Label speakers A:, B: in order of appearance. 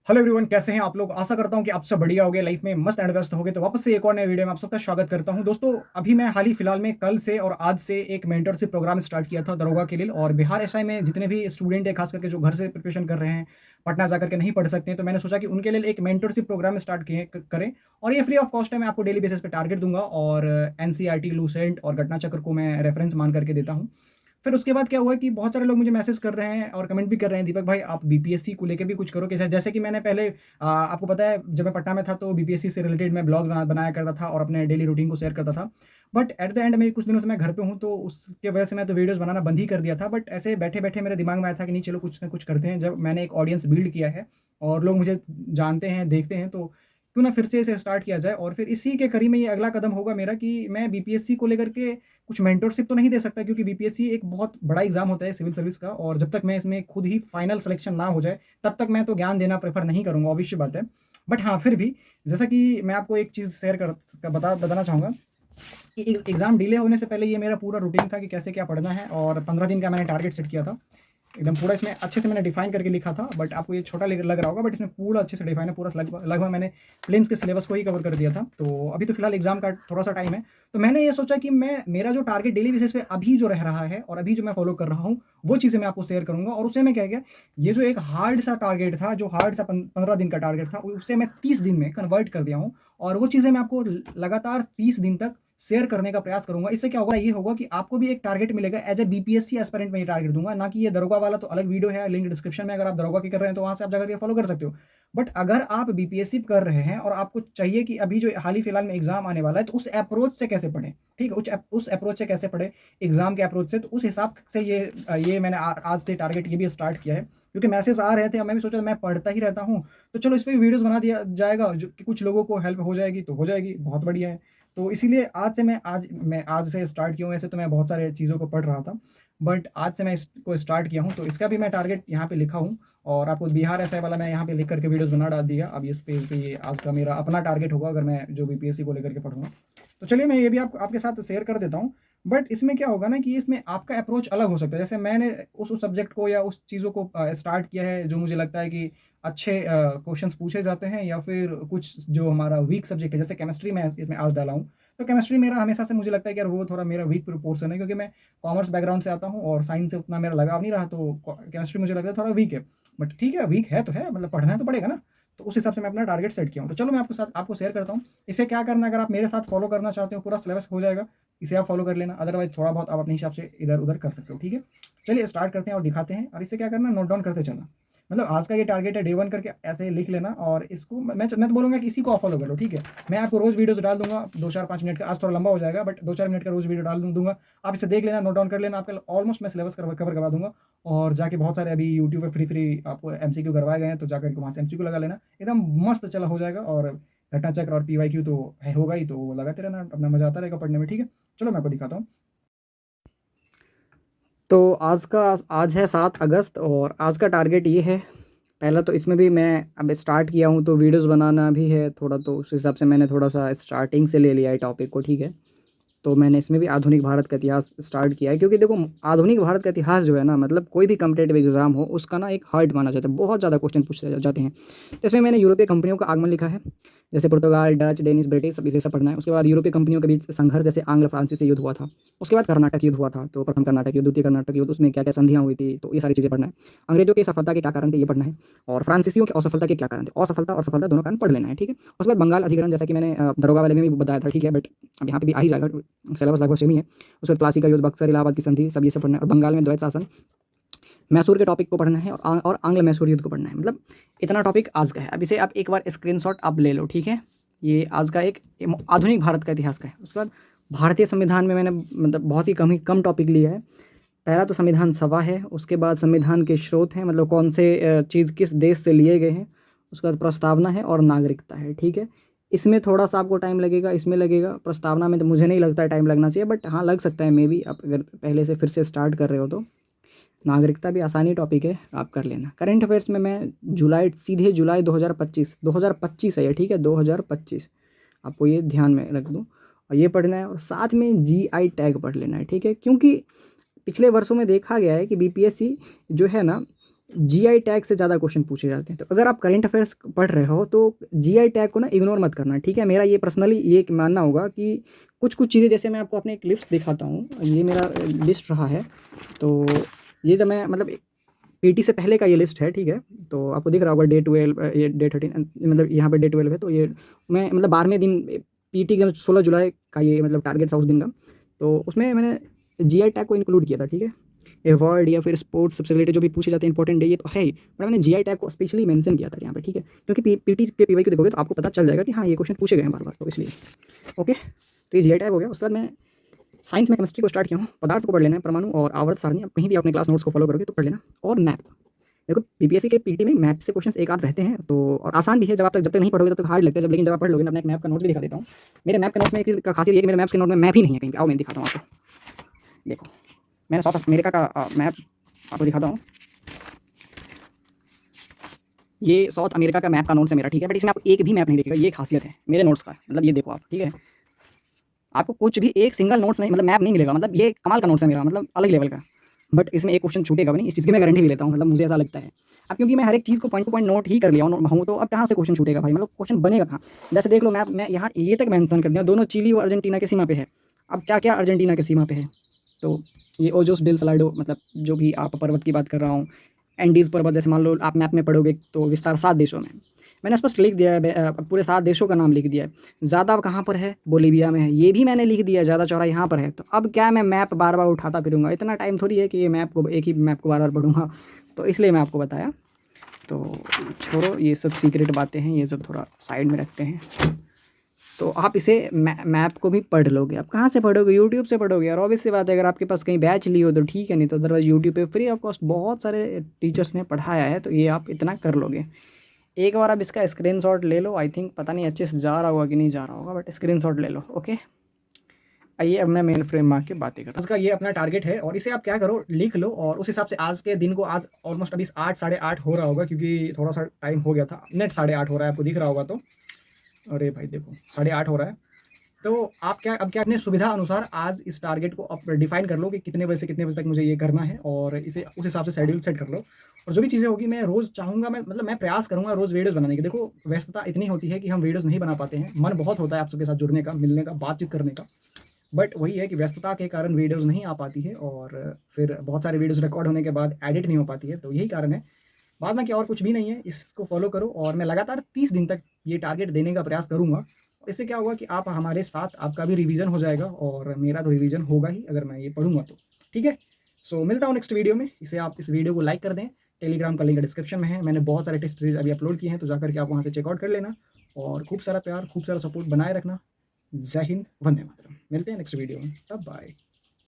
A: Hello everyone, कैसे हैं आप लोग। आशा करता हूं कि आप सब बढ़िया होंगे, लाइफ में मस्त एंड व्यस्त होंगे। तो वापस से एक और नए वीडियो में आप सबका स्वागत करता हूं। दोस्तों, अभी मैं हाल ही फिलहाल में कल से और आज से एक मेंटरशिप प्रोग्राम स्टार्ट किया था दरोगा के लिए। और बिहार एसआई में जितने भी स्टूडेंट हैं, खास करके जो घर से प्रिपरेशन कर रहे हैं, पटना जाकर के नहीं पढ़ सकते हैं, तो मैंने सोचा कि उनके लिए एक मेंटरशिप प्रोग्राम स्टार्ट किए करें। और ये फ्री ऑफ कॉस्ट है। मैं आपको डेली बेसिस पे टारगेट दूंगा और एनसीईआरटी, लूसेंट और घटना चक्र को मैं रेफरेंस मान करके देता हूँ। फिर उसके बाद क्या हुआ कि बहुत सारे लोग मुझे मैसेज कर रहे हैं और कमेंट भी कर रहे हैं, दीपक भाई आप बीपीएससी को लेके भी कुछ करो। कैसे, जैसे कि मैंने पहले आपको पता है, जब मैं पटना में था तो बीपीएससी से रिलेटेड मैं ब्लॉग बनाया करता था और अपने डेली रूटीन को शेयर करता था। बट एट द एंड में कुछ दिनों से मैं घर पे हूँ, तो उसके वजह से मैं तो वीडियोस बनाना बंद ही कर दिया था। बट ऐसे बैठे बैठे मेरे दिमाग में आया था कि नहीं, चलो कुछ ना कुछ करते हैं। जब मैंने एक ऑडियंस बिल्ड किया है और लोग मुझे जानते हैं, देखते हैं, तो क्यों ना फिर से इसे स्टार्ट किया जाए। और फिर इसी के कड़ी में ये अगला कदम होगा मेरा कि मैं बीपीएससी को लेकर के कुछ मेंटरशिप तो नहीं दे सकता, क्योंकि बीपीएससी एक बहुत बड़ा एग्जाम होता है सिविल सर्विस का। और जब तक मैं इसमें खुद ही फाइनल सिलेक्शन ना हो जाए, तब तक मैं तो ज्ञान देना प्रेफर नहीं करूंगा, ऑब्वियस बात है। बट हाँ, फिर भी जैसा कि मैं आपको एक चीज़ शेयर बताना चाहूँगा कि एग्जाम डिले होने से पहले ये मेरा पूरा रूटीन था कि कैसे क्या पढ़ना है। और 15 दिन का मैंने टारगेट सेट किया था। एकदम पूरा इसमें अच्छे से मैंने डिफाइन करके लिखा था। बट आपको ये छोटा लग रहा होगा, बट इसमें पूरा अच्छे से डिफाइन है। पूरा लगभग लगभग मैंने प्रीलिम्स के सिलेबस को ही कवर कर दिया था। तो अभी तो फिलहाल एग्जाम का थोड़ा सा टाइम है। तो मैंने ये सोचा कि मैं मेरा जो टारगेट डेली बेसिस पे अभी जो रह रहा है और अभी जो मैं फॉलो कर रहा हूँ, वो चीज़ें मैं आपको शेयर करूंगा। और उससे मैं क्या क्या ये जो एक हार्ड सा टारगेट था, जो हार्ड सा 15 दिन का टारगेट था, उससे मैं 30 दिन में कन्वर्ट कर दिया हूँ। और वो चीज़ें मैं आपको लगातार 30 दिन तक शेयर करने का प्रयास करूंगा। इससे क्या होगा, ये होगा कि आपको भी एक टारगेट मिलेगा। एज ए बीपीएससी एस्पिरेंट में ये टारगेट दूंगा, ना कि ये दरोगा वाला। तो अलग वीडियो है, लिंक डिस्क्रिप्शन में। अगर आप दरोगा की कर रहे हैं तो वहां से आप जाकर के फॉलो कर सकते हो। बट अगर आप बीपीएससी कर रहे हैं और आपको चाहिए कि अभी जो हाल ही फिलहाल में एग्जाम आने वाला है, तो उस अप्रोच से कैसे पढ़े, ठीक है, उस अप्रोच से कैसे पढ़े, एग्जाम के अप्रोच से, तो उस हिसाब से ये मैंने आज से टारगेट ये भी स्टार्ट किया है। क्योंकि मैसेज आ रहे थे, मैं भी सोचा मैं पढ़ता ही रहता हूँ, तो चलो इस पर वीडियोस बना दिया जाएगा, जो कि कुछ लोगों को हेल्प हो जाएगी तो हो जाएगी, बहुत बढ़िया है। तो इसीलिए आज से स्टार्ट किया हूँ। ऐसे तो मैं बहुत सारे चीज़ों को पढ़ रहा था, बट आज से मैं इसको स्टार्ट किया हूँ। तो इसका भी मैं टारगेट यहाँ पे लिखा हूँ। और आपको बिहार एसआई वाला मैं यहाँ पे लिख करके वीडियोस बना डाल दिया। अब इस पेज पे ये आज का मेरा अपना टारगेट होगा, अगर मैं जो बीपीएससी को लेकर के पढ़ूंगा। तो चलिए मैं ये भी आपके साथ शेयर कर देता हूँ। बट इसमें क्या होगा ना कि इसमें आपका अप्रोच अलग हो सकता है। जैसे मैंने उस सब्जेक्ट को या उस चीज़ों को स्टार्ट किया है जो मुझे लगता है कि अच्छे क्वेश्चंस पूछे जाते हैं, या फिर कुछ जो हमारा वीक सब्जेक्ट है, जैसे केमिस्ट्री में इसमें आज डाला हूँ। तो केमिस्ट्री मेरा हमेशा से मुझे लगता है कि यार वो थोड़ा मेरा वीक पोर्शन है, क्योंकि मैं कॉमर्स बैकग्राउंड से आता हूँ और साइंस से उतना मेरा लगाव नहीं रहा। तो केमिस्ट्री मुझे लगता है थोड़ा वीक है। बट ठीक है, वीक है तो है, मतलब पढ़ना है तो पड़ेगा ना। तो उस हिसाब से मैं अपना टारगेट सेट किया हूँ। तो चलो मैं आपको शेयर करता हूँ। इसे क्या करना, अगर आप मेरे साथ फॉलो करना चाहते हो, पूरा सिलेबस हो जाएगा, इसे आप फॉलो कर लेना। अदरवाइज थोड़ा बहुत आप अपने हिसाब से इधर उधर कर सकते हो, ठीक है। चलिए स्टार्ट करते हैं और दिखाते हैं। और इसे क्या करना, नोट डाउन करते चलना। मतलब आज का ये टारगेट है, डे 1 करके ऐसे लिख लेना। और इसको मैं तो बोलूँगा कि इसी को आप फॉलो कर लो, ठीक है। मैं आपको रोज़ वीडियोस डाल दूंगा, 2 4 5 मिनट का। आज थोड़ा लंबा हो जाएगा, बट 2 4 मिनट का रोज़ वीडियो डाल दूंगा। आप इसे देख लेना, नोट डाउन कर लेना। आपका ऑलमोस्ट मैं सिलेबस कवर करवा दूंगा। और जाके बहुत सारे अभी यूट्यूब पे फ्री फ्री आपको एमसीक्यू करवाए गए हैं, तो जाकर वहाँ से एमसीक्यू लगा लेना। एकदम मस्त चला हो जाएगा। और घटना चक्र और पीवाईक्यू तो है, होगा ही, तो वो लगाते रहना, अपना मजा आता रहेगा पढ़ने में, ठीक है। चलो मैं आपको दिखाता हूँ। तो आज है 7 अगस्त और आज का टारगेट ये है। पहला तो इसमें भी मैं अब स्टार्ट किया हूँ, तो वीडियोस बनाना भी है थोड़ा, तो उस हिसाब से मैंने थोड़ा सा स्टार्टिंग से ले लिया है टॉपिक को, ठीक है। तो मैंने इसमें भी आधुनिक भारत का इतिहास स्टार्ट किया है, क्योंकि देखो आधुनिक भारत का इतिहास जो है ना, मतलब कोई भी कम्पिटेटिव एग्जाम हो उसका ना एक हार्ट माना जाता है, बहुत ज़्यादा क्वेश्चन पूछे जाते हैं। तो इसमें मैंने यूरोपीय कंपनियों का आगमन लिखा है, जैसे पुर्तगाल, डच, डेनिश, ब्रिटिश, सब इसे सब पढ़ना है। उसके बाद यूरोपीय कंपनियों के बीच संघर्ष, जैसे आंग्ल फ्रांसीसी युद्ध हुआ था। उसके बाद कर्नाटक युद्ध हुआ था, तो प्रथम कर्नाटक युद्ध, द्वितीय कर्नाटक युद्ध, उसमें क्या क्या संधियाँ हुई थी, तो ये सारी चीज़ें पढ़ना है। अंग्रेजों की सफलता के क्या कारण थे, ये पढ़ना है। और फ्रांसीसियों की असफलता के क्या कारण थे, असफलता और सफलता दोनों कारण पढ़ लेना है, ठीक है। उसके बाद बंगाल अधिग्रहण, जैसा कि मैंने दरोगा वाले में भी बताया था, ठीक है। बट अब यहाँ पे भी आ ही जाएगा, सिलेबस लगभग सेम ही है। उसके बाद प्लासी का युद्ध, बक्सर, इलाहाबाद की संधि, सब ये सब पढ़ना है। और बंगाल में द्वैत शासन, मैसूर के टॉपिक को पढ़ना है, और आंग्ल मैसूर युद्ध को पढ़ना है। मतलब इतना टॉपिक आज का है। अब इसे आप एक बार स्क्रीनशॉट आप ले लो, ठीक है। ये आज का एक आधुनिक भारत का इतिहास का है। उसके बाद भारतीय संविधान में मैंने मतलब बहुत ही कम टॉपिक लिया है। पहला तो संविधान सभा है, उसके बाद संविधान के स्रोत हैं, मतलब कौन से चीज़ किस देश से लिए गए हैं। उसके बाद प्रस्तावना है और नागरिकता है, ठीक है। इसमें थोड़ा सा आपको टाइम लगेगा, इसमें लगेगा। प्रस्तावना में तो मुझे नहीं लगता है टाइम लगना चाहिए, बट हाँ लग सकता है मे बी, आप अगर पहले से फिर से स्टार्ट कर रहे हो तो। नागरिकता भी आसानी टॉपिक है, आप कर लेना। करंट अफेयर्स में मैं सीधे जुलाई 2025 है ये, ठीक है, 2025 आपको ये ध्यान में रख दूँ। और ये पढ़ना है, और साथ में जीआई टैग पढ़ लेना है, ठीक है। क्योंकि पिछले वर्षों में देखा गया है कि बीपीएससी जो है ना, जीआई टैग से ज़्यादा क्वेश्चन पूछे जाते हैं। तो अगर आप करंट अफेयर्स पढ़ रहे हो तो जीआई टैग को ना इग्नोर मत करना, ठीक है? मेरा ये पर्सनली ये एक मानना होगा कि कुछ-कुछ चीज़ें, जैसे मैं आपको अपनी एक लिस्ट दिखाता हूँ, ये मेरा लिस्ट रहा है। तो ये जब मैं मतलब पीटी से पहले का ये लिस्ट है, ठीक है? तो आपको दिख रहा होगा डे 12 ये डे 13 मतलब यहाँ पे डे 12 है, तो ये मैं मतलब 12वें दिन पीटी का 16 जुलाई का ये मतलब टारगेट था उस दिन का। तो उसमें मैंने जीआई टैग को इंक्लूड किया था, ठीक है? अवार्ड या फिर स्पोर्ट्स सबसे रिलेटेड जो भी पूछे जाते हैं इंपॉर्टेंट है, ये तो है ही, बट मैंने जीआई टैग को स्पेशली मेंशन किया था यहाँ पे, ठीक है? क्योंकि पीटी के पीवाई को देखोगे तो आपको पता चल जाएगा कि हाँ, ये क्वेश्चन पूछे गए हैं बार-बार, तो इसलिए। ओके, तो ये जीआई टैग हो गया। उसके बाद मैं साइंस में केमिस्ट्री को स्टार्ट किया हूँ। पदार्थ को पढ़ लेना है, परमाणु और आवर्त सारणी, आप कहीं भी अपने क्लास नोट्स को फॉलो करोगे तो पढ़ लेना। और मैप, देखो पीपीएससी के पीटी में मैप से क्वेश्चंस एक आध रहते हैं, तो और आसान भी है। जब तक नहीं पढ़ोगे तब तक हार्ड लगता है, लेकिन जब आप पढ़ लोगे ना, अपना एक मैप का नोट भी दिखा देता हूँ। मेरे मैप के नोट्स में एक चीज़ का खासियत ये है कि मेरे मैप्स के नोट में मैप ही नहीं है कहीं पे। आओ मैं दिखाता हूँ आपको। देखो, मैंने साउथ अमेरिका का मैप आपको दिखाता हूँ। ये साउथ अमेरिका का मैप का नोट्स है मेरा, ठीक है? बट इसमें आपको एक भी मैप नहीं दिखेगा, ये खासियत है मेरे नोट्स का। मतलब ये देखो आप, ठीक है? आपको कुछ भी एक सिंगल नोट्स नहीं, मतलब मैप नहीं मिलेगा। मतलब ये कमाल का नोट्स है मेरा, मतलब अलग लेवल का। बट इसमें एक क्वेश्चन छूटेगा भी नहीं, इस चीज़ की मैं गारंटी भी लेता हूँ। मतलब मुझे ऐसा लगता है। अब क्योंकि मैं हर एक चीज़ को पॉइंट टू पॉइंट नोट ही कर लिया हूँ, तो अब कहाँ से क्वेश्चन छूटेगा भाई? मतलब क्वेश्चन बनेगा कहाँ? जैसे देख लो, मैप मैं यहाँ ये तक मेंशन कर दिया, दोनों चिली और अर्जेंटीना की सीमा पे है। अब क्या-क्या अर्जेंटीना की सीमा पे है? तो ये ओजोस डेल सलाडो, मतलब जो भी आप पर्वत की बात कर रहा हूँ, एंडीज़ पर्वत, जैसे मान लो आप मैप में पढ़ोगे तो विस्तार 7 देशों में। मैंने स्पष्ट लिख दिया है, पूरे 7 देशों का नाम लिख दिया है। ज़्यादा कहाँ पर है? बोलीविया में है, ये भी मैंने लिख दिया है, ज़्यादा चौड़ा यहाँ पर है। तो अब क्या मैं मैप बार-बार उठाता फिरूँगा? इतना टाइम थोड़ी है कि ये मैप को, एक ही मैप को बार-बार पढ़ूँगा। तो इसलिए मैं आपको बताया। तो छोड़ो, ये सब सीक्रेट बातें हैं, ये सब थोड़ा साइड में रखते हैं। तो आप इसे मैप को भी पढ़ लोगे। आप कहाँ से पढ़ोगे? यूट्यूब से पढ़ोगे। और ऑब्वियस सी बात है, अगर आपके पास कहीं बैच ली हो तो ठीक है, नहीं तो अदरवाइज़ यूट्यूब पे फ्री ऑफ कॉस्ट बहुत सारे टीचर्स ने पढ़ाया है, तो ये आप इतना कर लोगे। एक बार आप इसका स्क्रीनशॉट ले लो। आई थिंक पता नहीं अच्छे से जा रहा होगा कि नहीं जा रहा होगा, बट स्क्रीनशॉट ले लो। ओके, आइए अब मैं मेन फ्रेम में आके बातें करता हूँ। इसका ये अपना टारगेट है और इसे आप क्या करो, लिख लो। और उस हिसाब से आज के दिन को, आज ऑलमोस्ट अभी 8 साढ़े 8 हो रहा होगा, क्योंकि थोड़ा सा टाइम हो गया था। नेट 8:30 हो रहा है, आपको दिख रहा होगा तो। अरे भाई देखो, 8:30 हो रहा है। तो आप क्या, अब क्या, अपनी सुविधा अनुसार आज इस टारगेट को आप डिफाइन कर लो कि कितने बजे से कितने बजे तक मुझे ये करना है, और इसे उस हिसाब से शेड्यूल सेट कर लो। और जो भी चीज़ें होगी, मैं रोज़ चाहूँगा, मैं मतलब मैं प्रयास करूँगा रोज़ वीडियोज़ बनाने की। देखो, व्यस्तता इतनी होती है कि हम वीडियोज़ नहीं बना पाते हैं। मन बहुत होता है आप सबके साथ जुड़ने का, मिलने का, बातचीत करने का। बट वही है कि व्यस्तता के कारण वीडियोज़ नहीं आ पाती है, और फिर बहुत सारे वीडियोज़ रिकॉर्ड होने के बाद एडिट नहीं हो पाती है, तो यही कारण है। बाद में क्या, और कुछ भी नहीं है, इसको फ़ॉलो करो और मैं लगातार 30 दिन तक ये टारगेट देने का प्रयास करूँगा। इससे क्या होगा कि आप हमारे साथ, आपका भी रिवीजन हो जाएगा और मेरा तो रिवीजन होगा ही अगर मैं ये पढ़ूँगा तो। ठीक है? सो मिलता हूँ नेक्स्ट वीडियो में। इसे आप, इस वीडियो को लाइक कर दें। टेलीग्राम का लिंक डिस्क्रिप्शन में है। मैंने बहुत सारे टेस्ट सीरीज़ अभी अपलोड किए हैं, तो जाकर के आप वहाँ से चेकआउट कर लेना। और खूब सारा प्यार, खूब सारा सपोर्ट बनाए रखना। जय हिंद, वंदे मातरम। मिलते हैं नेक्स्ट वीडियो में। तब बाय।